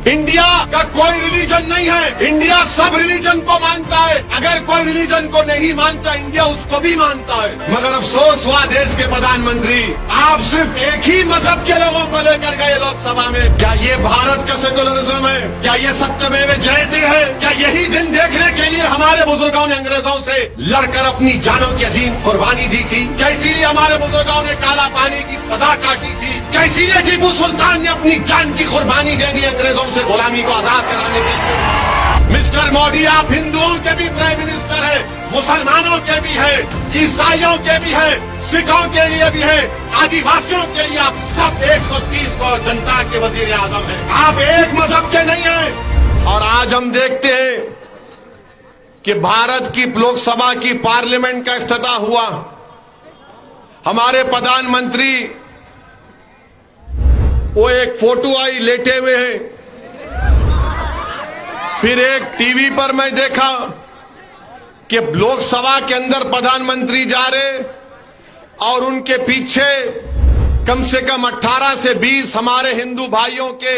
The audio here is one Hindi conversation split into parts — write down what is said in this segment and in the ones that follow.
इंडिया का कोई रिलीजन नहीं है। इंडिया सब रिलीजन को मानता है। अगर कोई रिलीजन को नहीं मानता, इंडिया उसको भी मानता है। मगर अफसोस हुआ देश के प्रधानमंत्री, आप सिर्फ एक ही मजहब के लोगों को लेकर गए लोकसभा में। क्या ये भारत का सेकुलरिज्म है? क्या ये सत्यमेव जयते है? क्या यही दिन देखने के लिए हमारे बुजुर्गों ने अंग्रेजों से लड़कर अपनी जानों की अजीम कुर्बानी दी थी? क्या इसीलिए हमारे बुजुर्गों ने काला पानी की सजा काटी थी? क्या इसीलिए टीपू सुल्तान ने अपनी जान की कुर्बानी दे दी अंग्रेजों से गुलामी को आजाद कराने के लिए? मिस्टर मोदी, आप हिंदुओं के भी प्राइम मिनिस्टर है, मुसलमानों के भी है, ईसाइयों के भी है, सिखों के लिए भी है, आदिवासियों के लिए आप सब 130 करोड़ जनता के वजीर आजम हैं। आप एक मजहब के नहीं हैं। और आज हम देखते हैं कि भारत की लोकसभा की पार्लियामेंट का इफ्तिताह हुआ। हमारे प्रधानमंत्री वो एक फोटो आई लेटे हुए हैं। फिर एक टीवी पर मैं देखा कि लोकसभा के अंदर प्रधानमंत्री जा रहे और उनके पीछे कम से कम 18 से 20 हमारे हिंदू भाइयों के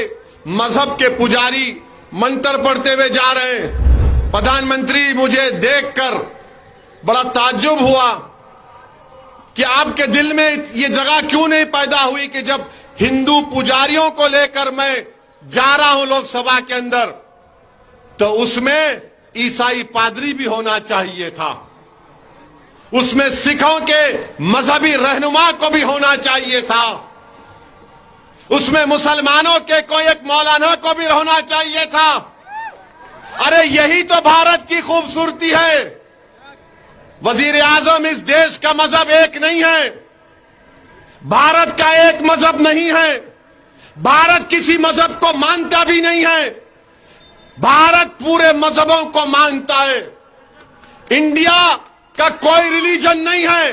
मजहब के पुजारी मंत्र पढ़ते हुए जा रहे हैं। प्रधानमंत्री, मुझे देखकर बड़ा ताज्जुब हुआ कि आपके दिल में ये जगह क्यों नहीं पैदा हुई कि जब हिंदू पुजारियों को लेकर मैं जा रहा हूं लोकसभा के अंदर, तो उसमें ईसाई पादरी भी होना चाहिए था, उसमें सिखों के मजहबी रहनुमा को भी होना चाहिए था, उसमें मुसलमानों के कोई एक मौलाना को भी होना चाहिए था। अरे यही तो भारत की खूबसूरती है। वजीर आजम, इस देश का मजहब एक नहीं है, भारत का एक मजहब नहीं है, भारत किसी मजहब को मानता भी नहीं है, भारत पूरे मजहबों को मानता है। इंडिया का कोई रिलीजन नहीं है,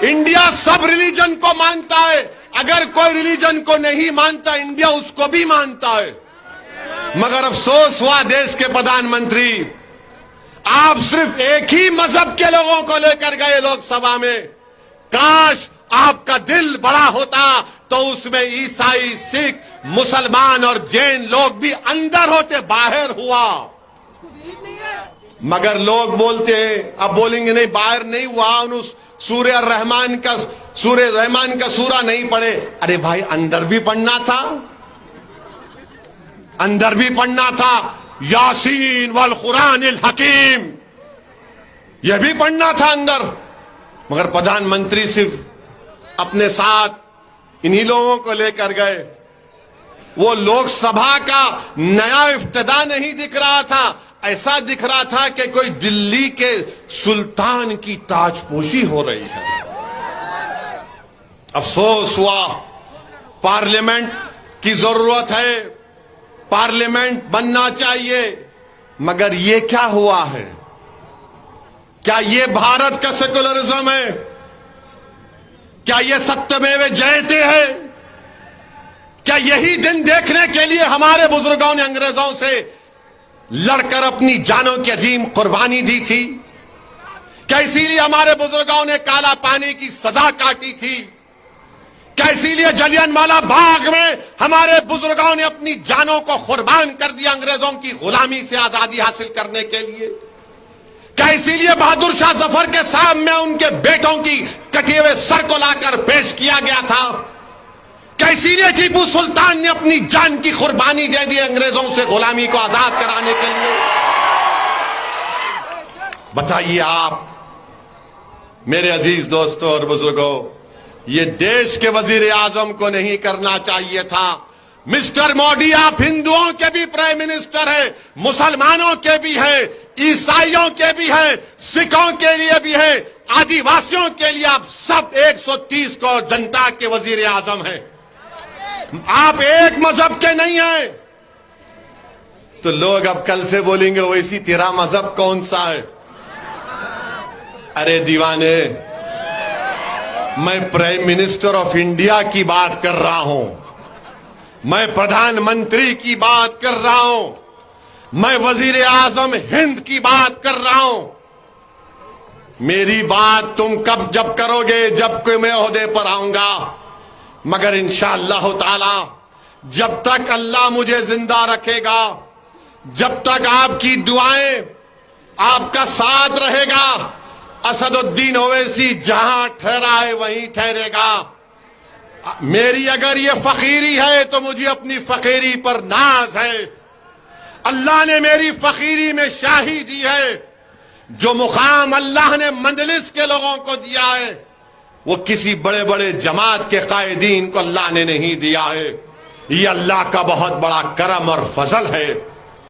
इंडिया सब रिलीजन को मानता है। अगर कोई रिलीजन को नहीं मानता, इंडिया उसको भी मानता है। मगर अफसोस हुआ देश के प्रधानमंत्री, आप सिर्फ एक ही मजहब के लोगों को लेकर गए लोकसभा में। काश आपका दिल बड़ा होता तो उसमें ईसाई, सिख, मुसलमान और जैन लोग भी अंदर होते, बाहर हुआ। मगर लोग बोलते हैं, अब बोलेंगे नहीं बाहर नहीं हुआ, उस सूर्य रहमान का सूरा नहीं पढ़े। अरे भाई, अंदर भी पढ़ना था, अंदर भी पढ़ना था। यासीन वल कुरानिल हकीम, यह भी पढ़ना था अंदर। मगर प्रधानमंत्री सिर्फ अपने साथ इन्हीं लोगों को लेकर गए। वो लोकसभा का नया इफ्तिताह नहीं दिख रहा था, ऐसा दिख रहा था कि कोई दिल्ली के सुल्तान की ताजपोशी हो रही है। अफसोस हुआ, पार्लियामेंट की जरूरत है, पार्लियामेंट बनना चाहिए। मगर ये क्या हुआ है? क्या ये भारत का सेकुलरिज्म है? क्या ये सत्यमेव जयते है? क्या यही दिन देखने के लिए हमारे बुजुर्गों ने अंग्रेजों से लड़कर अपनी जानों की अजीम कुर्बानी दी थी? क्या इसीलिए हमारे बुजुर्गों ने काला पानी की सजा काटी थी? क्या इसीलिए जलियांवाला बाग में हमारे बुजुर्गों ने अपनी जानों को कुर्बान कर दिया अंग्रेजों की गुलामी से आजादी हासिल करने के लिए? क्या इसीलिए बहादुर शाह जफर के सामने उनके बेटों की कटे हुए सर को लाकर पेश किया गया था? क्या इसीलिए टीपू सुल्तान ने अपनी जान की कुर्बानी दे दी अंग्रेजों से गुलामी को आजाद कराने के लिए? बताइए आप मेरे अजीज दोस्तों और बुजुर्गों, ये देश के वजीर आजम को नहीं करना चाहिए था। मिस्टर मोदी, आप हिंदुओं के भी प्राइम मिनिस्टर है, मुसलमानों के भी है, ईसाइयों के भी है, सिखों के लिए भी है, आदिवासियों के लिए आप सब 130 करोड़ जनता के वजीर आजम हैं। आप एक मजहब के नहीं हैं। तो लोग अब कल से बोलेंगे वैसी तेरा मजहब कौन सा है? अरे दीवाने, मैं प्राइम मिनिस्टर ऑफ इंडिया की बात कर रहा हूं, मैं प्रधानमंत्री की बात कर रहा हूं, मैं वजीर आजम हिंद की बात कर रहा हूं। मेरी बात तुम जब करोगे, जब कोई मैं ओहदे पर आऊंगा। मगर इंशाअल्लाह ताला जब तक अल्लाह मुझे जिंदा रखेगा, जब तक आपकी दुआएं, आपका साथ रहेगा, असदुद्दीन ओवैसी जहां ठहरा है वहीं ठहरेगा। मेरी अगर ये फकीरी है तो मुझे अपनी फकीरी पर नाज है। अल्लाह ने मेरी फकीरी में शाही दी है। जो मुकाम अल्लाह ने मंजलिस के लोगों को दिया है वो किसी बड़े बड़े जमात के कायदीन को अल्लाह ने नहीं दिया है। ये अल्लाह का बहुत बड़ा करम और फजल है।